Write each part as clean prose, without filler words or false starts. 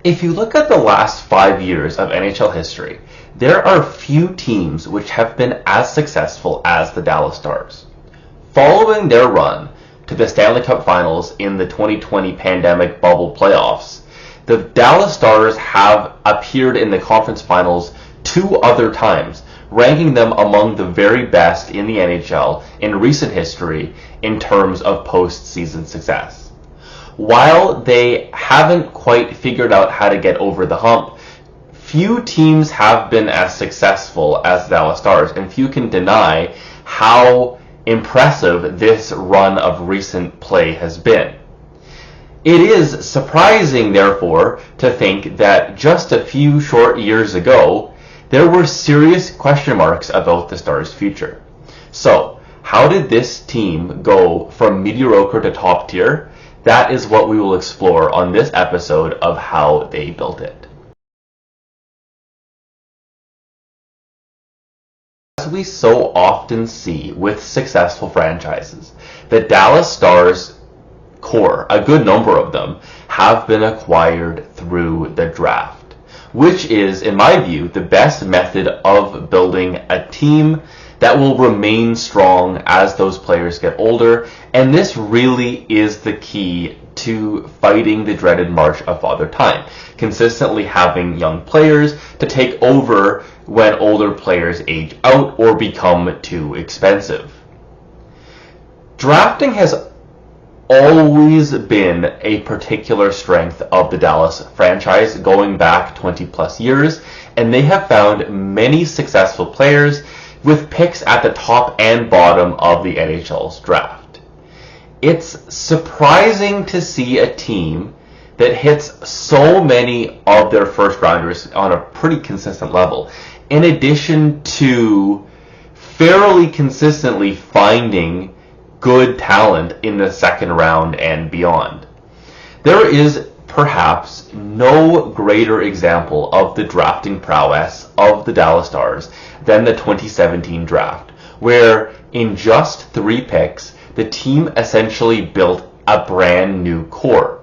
If you look at the last 5 years of NHL history, there are few teams which have been as successful as the Dallas Stars. Following their run to the Stanley Cup Finals in the 2020 pandemic bubble playoffs, the Dallas Stars have appeared in the conference finals 2 other times, ranking them among the very best in the NHL in recent history in terms of postseason success. While they haven't quite figured out how to get over the hump, few teams have been as successful as the Dallas Stars, and few can deny how impressive this run of recent play has been. It is surprising, therefore, to think that just a few short years ago, there were serious question marks about the Stars' future. So, how did this team go from mediocre to top tier? That is what we will explore on this episode of How They Built It. As we so often see with successful franchises, the Dallas Stars core, a good number of them, have been acquired through the draft, which is, in my view, the best method of building a team that will remain strong as those players get older, and this really is the key to fighting the dreaded march of Father Time, consistently having young players to take over when older players age out or become too expensive. Drafting has always been a particular strength of the Dallas franchise going back 20 plus years, and they have found many successful players with picks at the top and bottom of the NHL's draft. It's surprising to see a team that hits so many of their first rounders on a pretty consistent level, in addition to fairly consistently finding good talent in the second round and beyond. There is perhaps no greater example of the drafting prowess of the Dallas Stars than the 2017 draft, where in just 3 picks, the team essentially built a brand new core.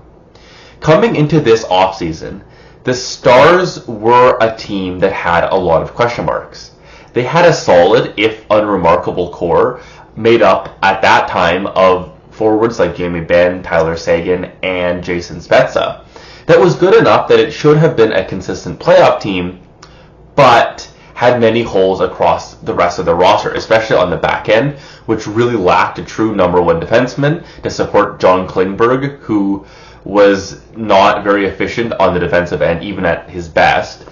Coming into this offseason, the Stars were a team that had a lot of question marks. They had a solid, if unremarkable, core made up at that time of forwards like Jamie Benn, Tyler Seguin, and Jason Spezza. That was good enough that it should have been a consistent playoff team, but had many holes across the rest of the roster, especially on the back end, which really lacked a true number one defenseman to support John Klingberg, who was not very efficient on the defensive end, even at his best,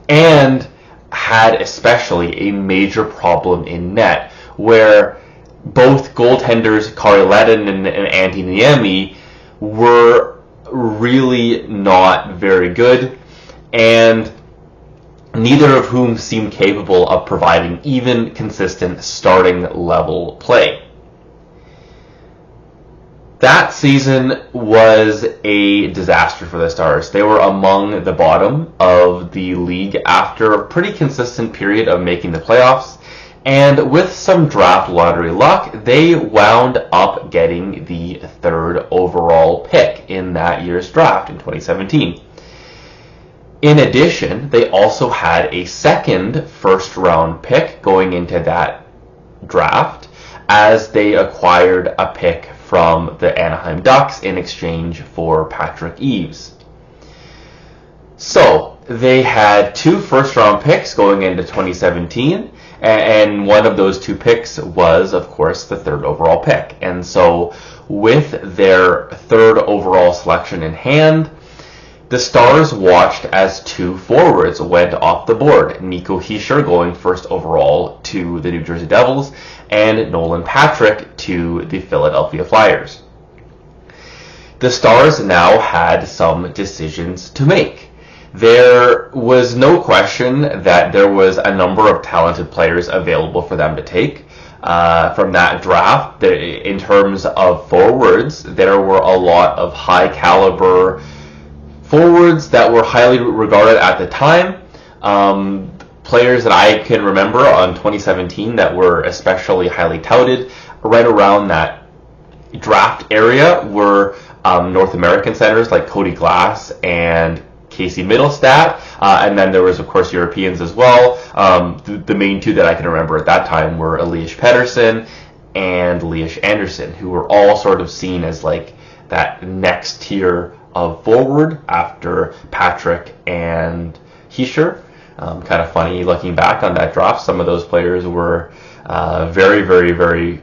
and had especially a major problem in net, where both goaltenders Kari Lehtonen and Antti Niemi were really not very good, and neither of whom seemed capable of providing even consistent starting level play. That season was a disaster for the Stars. They were among the bottom of the league after a pretty consistent period of making the playoffs, and with some draft lottery luck, they wound up getting the 3rd overall pick in that year's draft in 2017. In addition, they also had a second first-round pick going into that draft, as they acquired a pick from the Anaheim Ducks in exchange for Patrick Eaves. So, they had 2 first-round picks going into 2017, and one of those 2 picks was, of course, the 3rd overall pick. And so, with their 3rd overall selection in hand, the Stars watched as 2 forwards went off the board. Nico Hischier going 1st overall to the New Jersey Devils, and Nolan Patrick to the Philadelphia Flyers. The Stars now had some decisions to make. There was no question that there was a number of talented players available for them to take from that draft. In terms of forwards, there were a lot of high caliber forwards that were highly regarded at the time. Players that I can remember on 2017 that were especially highly touted right around that draft area were North American centers like Cody Glass and Casey Middlestat, and then there was, of course, Europeans as well. The main two that I can remember at that time were Elias Pettersson and Elias Anderson, who were all sort of seen as like that next tier of forward after Patrick and Hischier. Kind of funny looking back on that draft. Some of those players were very, very, very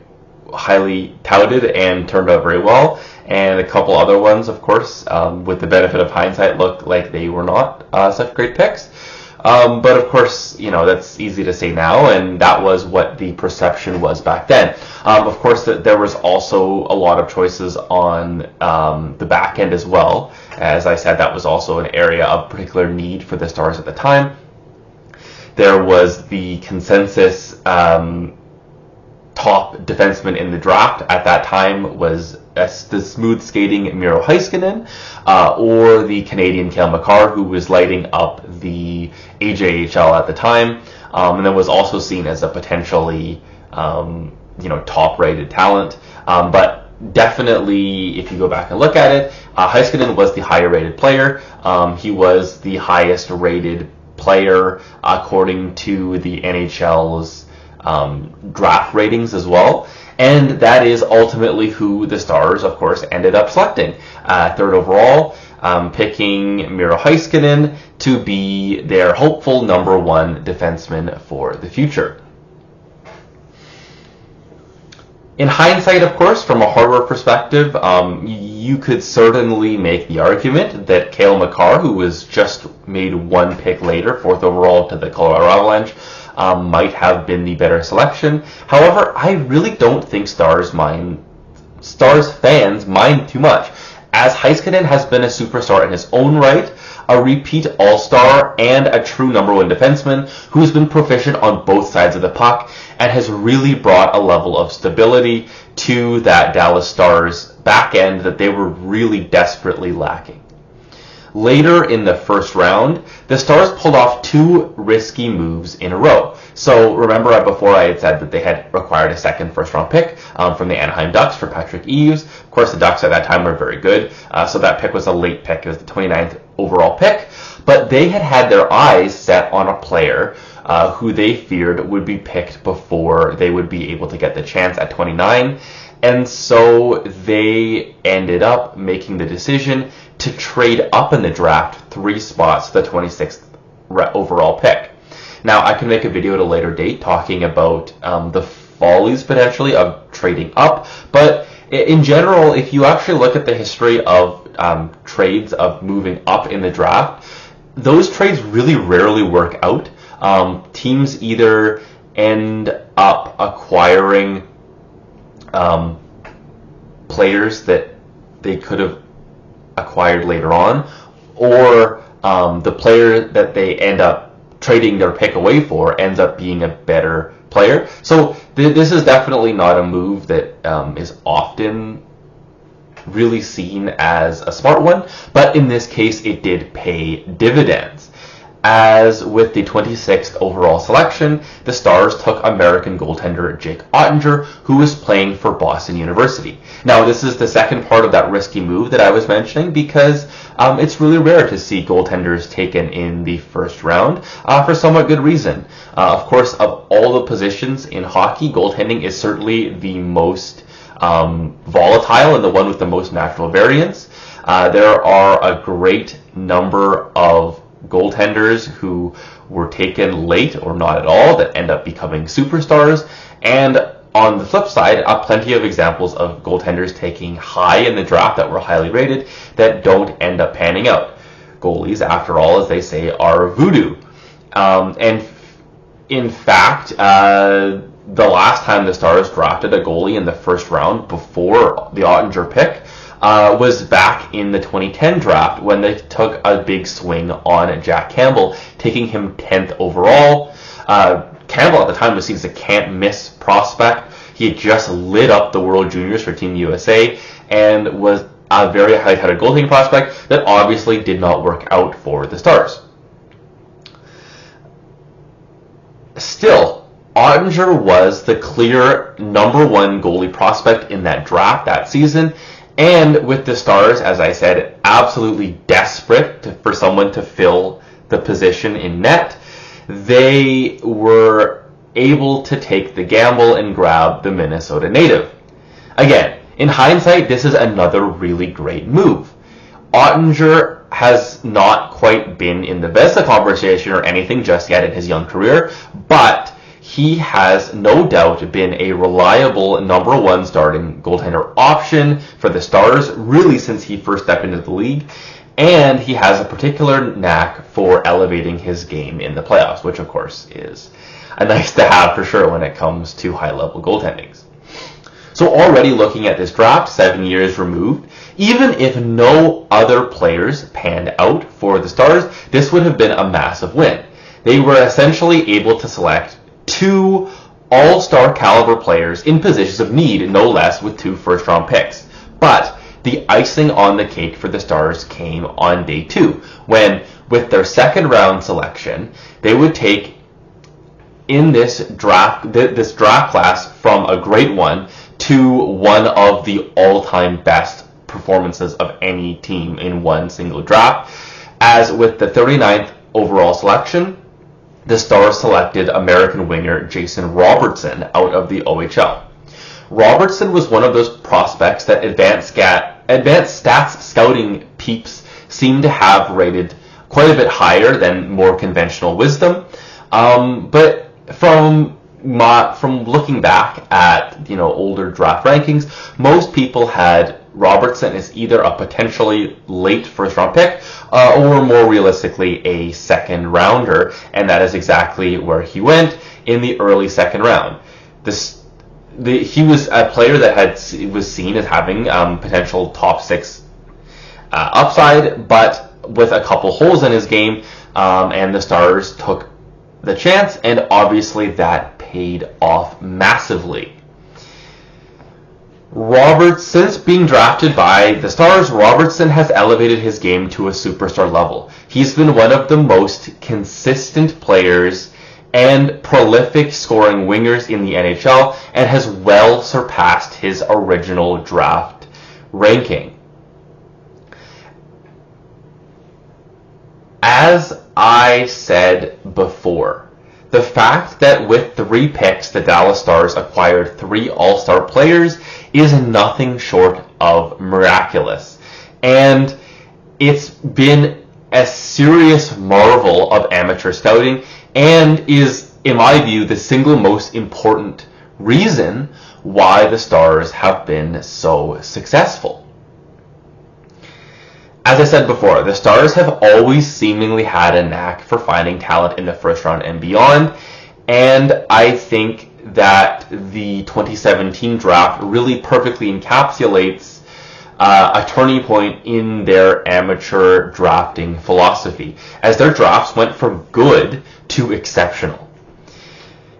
highly touted and turned out very well. And a couple other ones, of course, with the benefit of hindsight, looked like they were not such great picks. But of course, that's easy to say now, and that was what the perception was back then. Of course, there was also a lot of choices on the back end as well. As I said, that was also an area of particular need for the Stars at the time. There was the consensus top defenseman in the draft at that time was the smooth skating Miro Heiskanen, or the Canadian Cale Makar, who was lighting up the AJHL at the time, and then was also seen as a potentially top-rated talent. But definitely, if you go back and look at it, Heiskanen was the higher-rated player. He was the highest-rated player according to the NHL's draft ratings as well, and that is ultimately who the Stars, of course, ended up selecting. Third overall, picking Miro Heiskanen to be their hopeful number one defenseman for the future. In hindsight, of course, from a hardware perspective, you could certainly make the argument that Cale Makar, who was just made one pick later, fourth overall to the Colorado Avalanche, might have been the better selection. However, I really don't think Stars fans mind too much, as Heiskanen has been a superstar in his own right, a repeat All-Star, and a true number one defenseman who's been proficient on both sides of the puck and has really brought a level of stability to that Dallas Stars back end that they were really desperately lacking. Later in the first round, the Stars pulled off two risky moves in a row. So remember before I had said that they had required a second first-round pick from the Anaheim Ducks for Patrick Eaves. Of course, the Ducks at that time were very good, so that pick was a late pick. It was the 29th overall pick. But they had their eyes set on a player who they feared would be picked before they would be able to get the chance at 29. And so they ended up making the decision to trade up in the draft 3 spots to the 26th overall pick. Now, I can make a video at a later date talking about the follies, potentially, of trading up. But in general, if you actually look at the history of trades of moving up in the draft, those trades really rarely work out. Teams either end up acquiring players that they could have acquired later on, or the player that they end up trading their pick away for ends up being a better player. So this is definitely not a move that is often really seen as a smart one, but in this case it did pay dividends. As with the 26th overall selection, the Stars took American goaltender Jake Ottinger, who was playing for Boston University. Now, this is the second part of that risky move that I was mentioning, because it's really rare to see goaltenders taken in the first round for somewhat good reason. Of course, of all the positions in hockey, goaltending is certainly the most volatile and the one with the most natural variance. There are a great number of goaltenders who were taken late or not at all that end up becoming superstars, and on the flip side, plenty of examples of goaltenders taking high in the draft that were highly rated that don't end up panning out. Goalies, after all, as they say, are voodoo. And in fact, the last time the Stars drafted a goalie in the first round before the Ottinger pick was back in the 2010 draft, when they took a big swing on Jack Campbell, taking him 10th overall. Campbell at the time was seen as a can't-miss prospect. He had just lit up the World Juniors for Team USA and was a very high-touted goaltending prospect that obviously did not work out for the Stars. Still, Ottinger was the clear number one goalie prospect in that draft that season, and with the Stars, as I said, absolutely desperate for someone to fill the position in net, they were able to take the gamble and grab the Minnesota native. Again, in hindsight, this is another really great move. Ottinger has not quite been in the Vezina conversation or anything just yet in his young career, but he has no doubt been a reliable number one starting goaltender option for the Stars, really since he first stepped into the league, and he has a particular knack for elevating his game in the playoffs, which of course is a nice to have for sure when it comes to high-level goaltendings. So already looking at this draft, 7 years removed, even if no other players panned out for the Stars, this would have been a massive win. They were essentially able to select 2 all-star caliber players in positions of need, no less, with 2 first-round picks. But the icing on the cake for the Stars came on day 2, when, with their second-round selection, they would take in this draft class from a great one to one of the all-time best performances of any team in one single draft. As with the 39th overall selection, the Stars selected American winger Jason Robertson out of the OHL. Robertson was one of those prospects that advanced stats scouting peeps seem to have rated quite a bit higher than more conventional wisdom. But from looking back at older draft rankings, most people had Robertson as either a potentially late first round pick or more realistically a second rounder, and that is exactly where he went in the early second round. He was a player that was seen as having potential top 6 upside, but with a couple holes in his game, and the Stars took the chance, and obviously that paid off massively. Since being drafted by the Stars, Robertson has elevated his game to a superstar level. He's been one of the most consistent players and prolific scoring wingers in the NHL, and has well surpassed his original draft ranking. As I said before, the fact that with 3 picks the Dallas Stars acquired 3 all-star players is nothing short of miraculous. And it's been a serious marvel of amateur scouting, and is, in my view, the single most important reason why the Stars have been so successful. As I said before, the Stars have always seemingly had a knack for finding talent in the first round and beyond, and I think that the 2017 draft really perfectly encapsulates a turning point in their amateur drafting philosophy, as their drafts went from good to exceptional.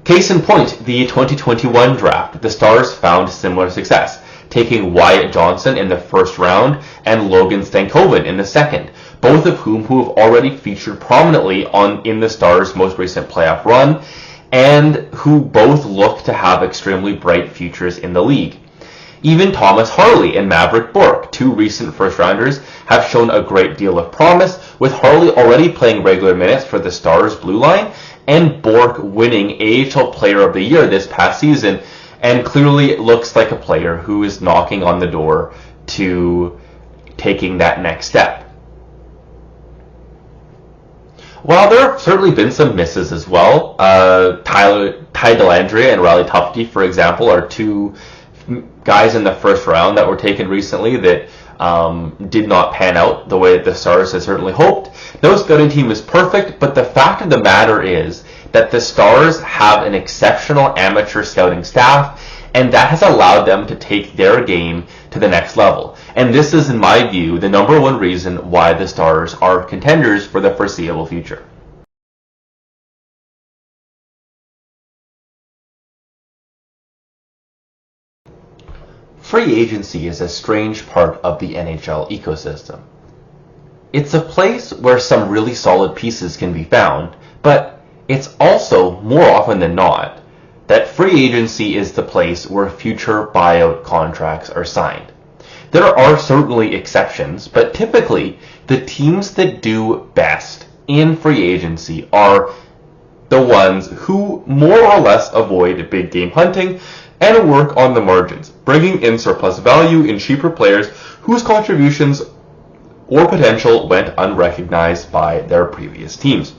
Case in point, the 2021 draft, the Stars found similar success, taking Wyatt Johnson in the first round and Logan Stankoven in the second, both of whom have already featured prominently in the Stars' most recent playoff run, and who both look to have extremely bright futures in the league. Even Thomas Harley and Maverick Bourque, 2 recent first-rounders, have shown a great deal of promise, with Harley already playing regular minutes for the Stars' blue line, and Bourque winning AHL Player of the Year this past season, and clearly looks like a player who is knocking on the door to taking that next step. While there have certainly been some misses as well, Ty Dellandrea and Riley Tufte, for example, are 2 guys in the first round that were taken recently that did not pan out the way that the Stars had certainly hoped. No scouting team is perfect, but the fact of the matter is that the Stars have an exceptional amateur scouting staff, and that has allowed them to take their game to the next level. And this is, in my view, the number one reason why the Stars are contenders for the foreseeable future. Free agency is a strange part of the NHL ecosystem. It's a place where some really solid pieces can be found, but it's also, more often than not, that free agency is the place where future buyout contracts are signed. There are certainly exceptions, but typically the teams that do best in free agency are the ones who more or less avoid big game hunting and work on the margins, bringing in surplus value in cheaper players whose contributions or potential went unrecognized by their previous teams.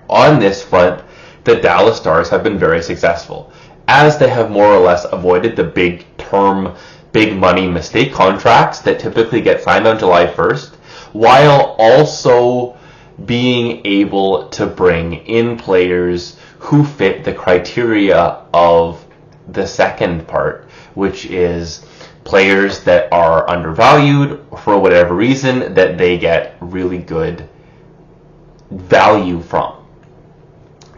On this front, the Dallas Stars have been very successful, as they have more or less avoided the big term, big money mistake contracts that typically get signed on July 1st, while also being able to bring in players who fit the criteria of the second part, which is players that are undervalued for whatever reason that they get really good value from.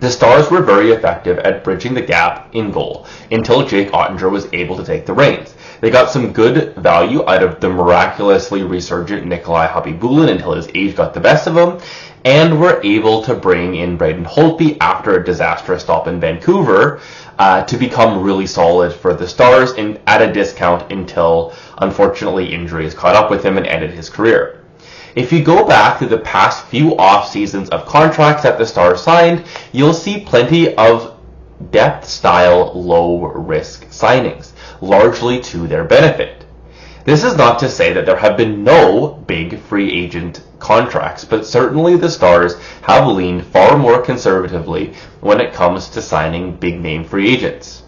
The Stars were very effective at bridging the gap in goal until Jake Ottinger was able to take the reins. They got some good value out of the miraculously resurgent Nikolai Khabibulin until his age got the best of him, and were able to bring in Braden Holtby after a disastrous stop in Vancouver to become really solid for the Stars at a discount until, unfortunately, injuries caught up with him and ended his career. If you go back to the past few off seasons of contracts that the Stars signed, you'll see plenty of depth-style, low-risk signings, largely to their benefit. This is not to say that there have been no big free agent contracts, but certainly the Stars have leaned far more conservatively when it comes to signing big-name free agents,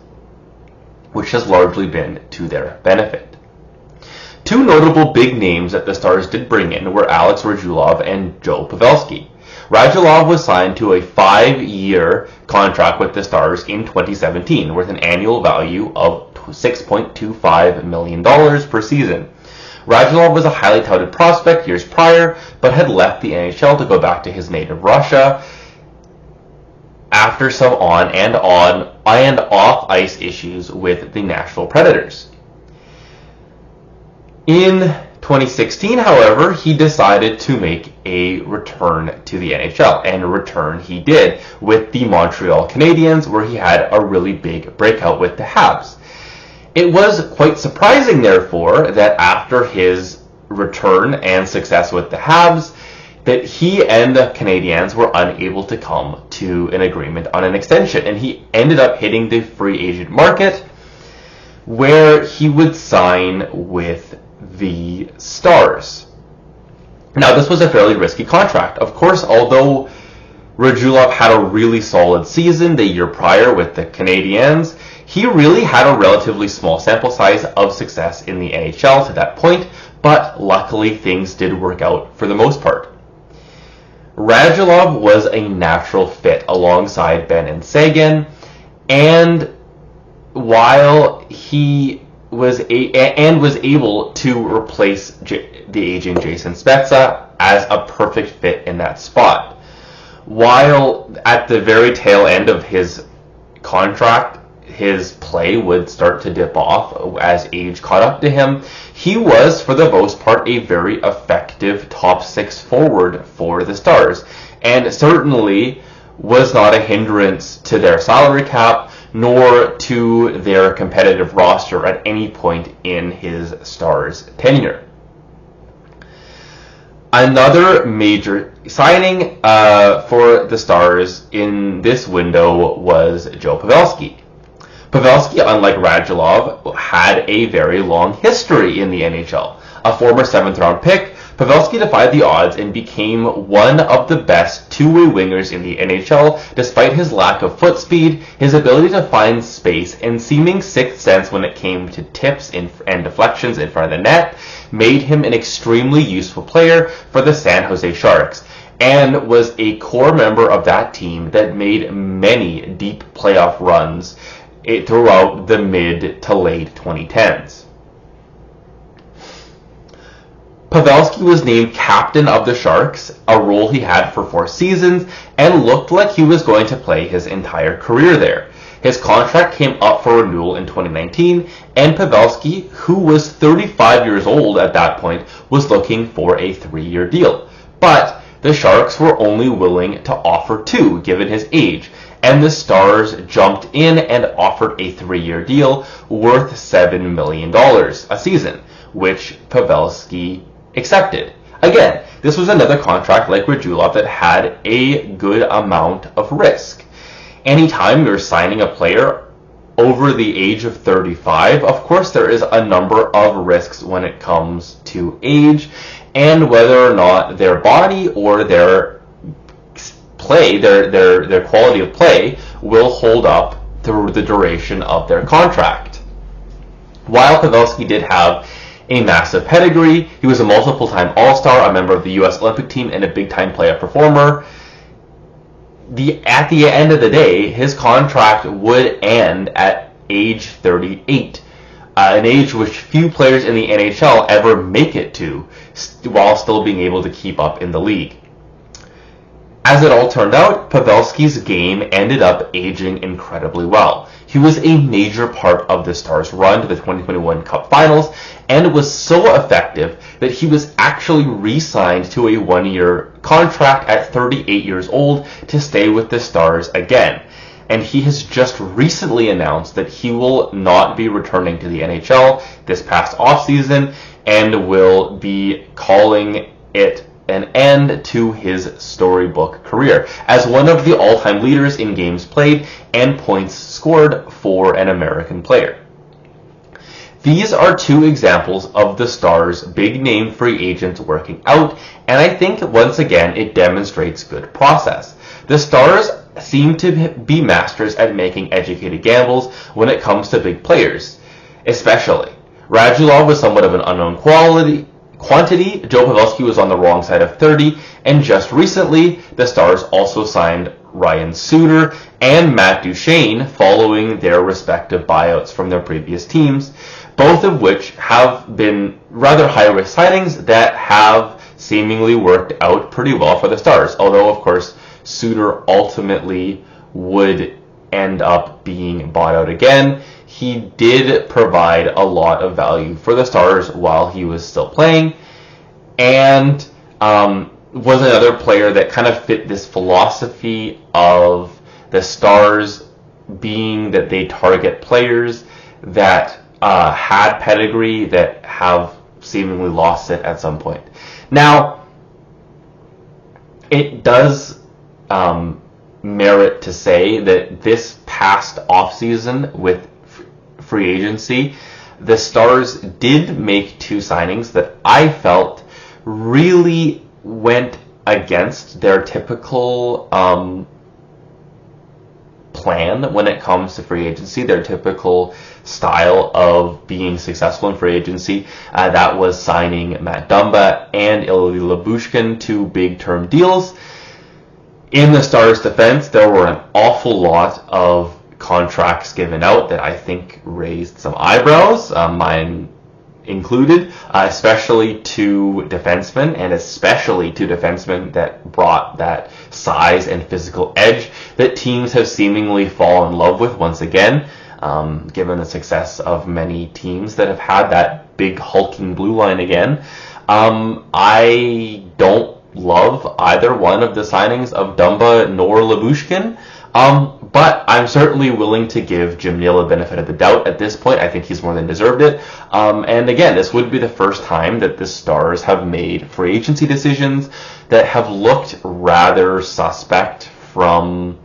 which has largely been to their benefit. Two notable big names that the Stars did bring in were Alex Radulov and Joe Pavelski. Radulov was signed to a 5-year contract with the Stars in 2017 with an annual value of $6.25 million per season. Radulov was a highly touted prospect years prior, but had left the NHL to go back to his native Russia after some on and off ice issues with the Nashville Predators. In 2016, however, he decided to make a return to the NHL, and a return he did with the Montreal Canadiens, where he had a really big breakout with the Habs. It was quite surprising, therefore, that after his return and success with the Habs, that he and the Canadiens were unable to come to an agreement on an extension, and he ended up hitting the free agent market, where he would sign with the Stars. Now, this was a fairly risky contract. Of course, although Radulov had a really solid season the year prior with the Canadiens, he really had a relatively small sample size of success in the NHL to that point, but luckily things did work out for the most part. Radulov was a natural fit alongside Benn and Seguin, and while he was able to replace the aging Jason Spezza as a perfect fit in that spot. While at the very tail end of his contract, his play would start to dip off as age caught up to him, he was, for the most part, a very effective top six forward for the Stars, and certainly was not a hindrance to their salary cap, nor to their competitive roster at any point in his Stars tenure. Another major signing for the Stars in this window was Joe Pavelski. Pavelski, unlike Radulov, had a very long history in the NHL. A former 7th-round pick, Pavelski defied the odds and became one of the best two-way wingers in the NHL, despite his lack of foot speed, his ability to find space, and seeming sixth sense when it came to tips and deflections in front of the net, made him an extremely useful player for the San Jose Sharks, and was a core member of that team that made many deep playoff runs throughout the mid to late 2010s. Pavelski was named captain of the Sharks, a role he had for 4 seasons, and looked like he was going to play his entire career there. His contract came up for renewal in 2019, and Pavelski, who was 35 years old at that point, was looking for a 3-year deal. But the Sharks were only willing to offer 2, given his age, and the Stars jumped in and offered a 3-year deal worth $7 million a season, which Pavelski accepted. Again, this was another contract like Radulov that had a good amount of risk. Anytime you're signing a player over the age of 35, of course there is a number of risks when it comes to age and whether or not their body or their play, their quality of play will hold up through the duration of their contract. While Pavelski did have a massive pedigree, he was a multiple-time All-Star, a member of the U.S. Olympic team, and a big-time playoff performer. At the end of the day, his contract would end at age 38, an age which few players in the NHL ever make it to, while still being able to keep up in the league. As it all turned out, Pavelski's game ended up aging incredibly well. He was a major part of the Stars' run to the 2021 Cup Finals and was so effective that he was actually re-signed to a one-year contract at 38 years old to stay with the Stars again. And he has just recently announced that he will not be returning to the NHL this past offseason and will be calling it an end to his storybook career as one of the all-time leaders in games played and points scored for an American player. These are two examples of the Stars' big-name free agents working out, and I think once again it demonstrates good process. The Stars seem to be masters at making educated gambles when it comes to big players, especially. Radulov was somewhat of an unknown quantity. Joe Pavelski was on the wrong side of 30, and just recently, the Stars also signed Ryan Suter and Matt Duchene following their respective buyouts from their previous teams, both of which have been rather high-risk signings that have seemingly worked out pretty well for the Stars, although, of course, Suter ultimately would end up being bought out again. He did provide a lot of value for the Stars while he was still playing, and was another player that kind of fit this philosophy of the Stars being that they target players that had pedigree that have seemingly lost it at some point. Now, it does merit to say that this past offseason with free agency, the Stars did make two signings that I felt really went against their typical plan when it comes to free agency, their typical style of being successful in free agency. That was signing Matt Dumba and Ilya Lyubushkin to big-term deals. In the Stars' defense, there were an awful lot of contracts given out that I think raised some eyebrows, mine included, especially to defensemen, and especially to defensemen that brought that size and physical edge that teams have seemingly fallen in love with once again, given the success of many teams that have had that big hulking blue line again. I don't love either one of the signings of Dumba nor Lyubushkin, but I'm certainly willing to give Jim Neal a benefit of the doubt at this point. I think he's more than deserved it. And again, this would be the first time that the Stars have made free agency decisions that have looked rather suspect from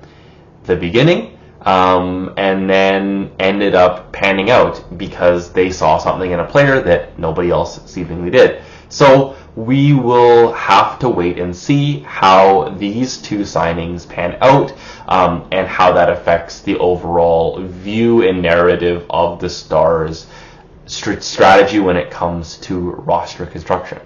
the beginning, and then ended up panning out because they saw something in a player that nobody else seemingly did. So we will have to wait and see how these two signings pan out, and how that affects the overall view and narrative of the Stars' strategy when it comes to roster construction.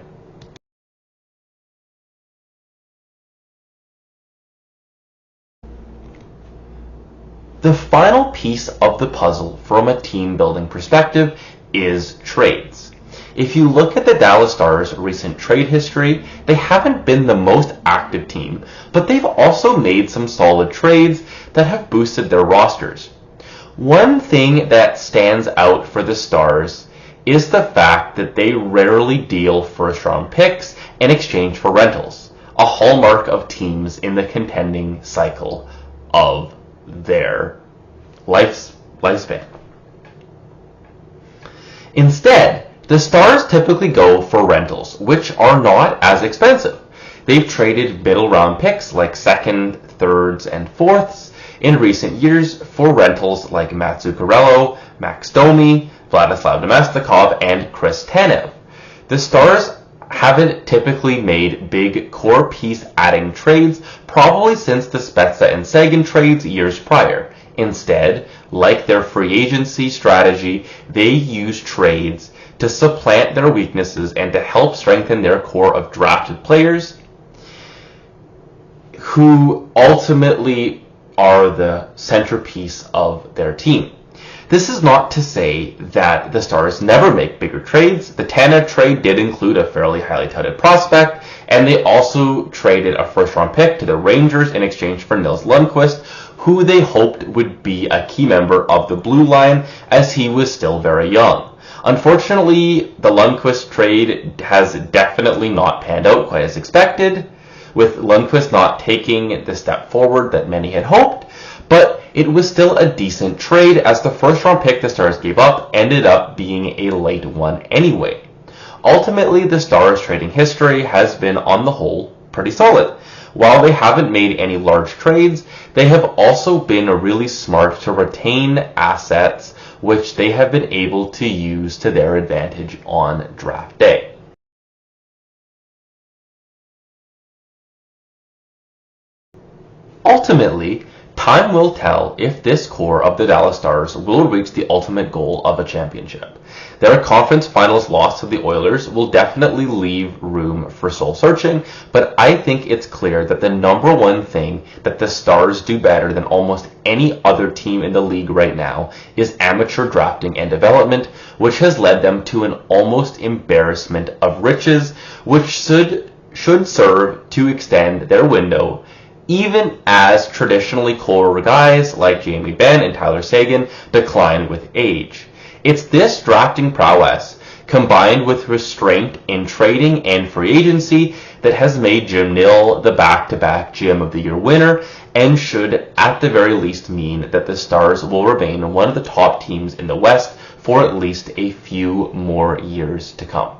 The final piece of the puzzle from a team building perspective is trades. If you look at the Dallas Stars' recent trade history, they haven't been the most active team, but they've also made some solid trades that have boosted their rosters. One thing that stands out for the Stars is the fact that they rarely deal first-round picks in exchange for rentals, a hallmark of teams in the contending cycle of their lifespan. Instead, The Stars typically go for rentals, which are not as expensive. They've traded middle round picks like second, thirds, and fourths in recent years for rentals like Matt Zuccarello, Max Domi, Vladislav Namestnikov, and Chris Tanev. The Stars haven't typically made big core piece adding trades probably since the Spezza and Sagan trades years prior. Instead, like their free agency strategy, they use trades to supplant their weaknesses and to help strengthen their core of drafted players who ultimately are the centerpiece of their team. This is not to say that the Stars never make bigger trades. The Tanev trade did include a fairly highly touted prospect, and they also traded a first-round pick to the Rangers in exchange for Nils Lundkvist, who they hoped would be a key member of the blue line as he was still very young. Unfortunately, the Lundkvist trade has definitely not panned out quite as expected, with Lundkvist not taking the step forward that many had hoped, but it was still a decent trade as the first round pick the Stars gave up ended up being a late one anyway. Ultimately, the Stars trading history has been on the whole pretty solid. While they haven't made any large trades, they have also been really smart to retain assets which they have been able to use to their advantage on draft day. Ultimately, time will tell if this core of the Dallas Stars will reach the ultimate goal of a championship. Their conference finals loss to the Oilers will definitely leave room for soul searching, but I think it's clear that the number one thing that the Stars do better than almost any other team in the league right now is amateur drafting and development, which has led them to an almost embarrassment of riches, which should serve to extend their window even as traditionally core guys like Jamie Benn and Tyler Seguin decline with age. It's this drafting prowess, combined with restraint in trading and free agency, that has made Jim Nill the back-to-back GM of the Year winner, and should at the very least mean that the Stars will remain one of the top teams in the West for at least a few more years to come.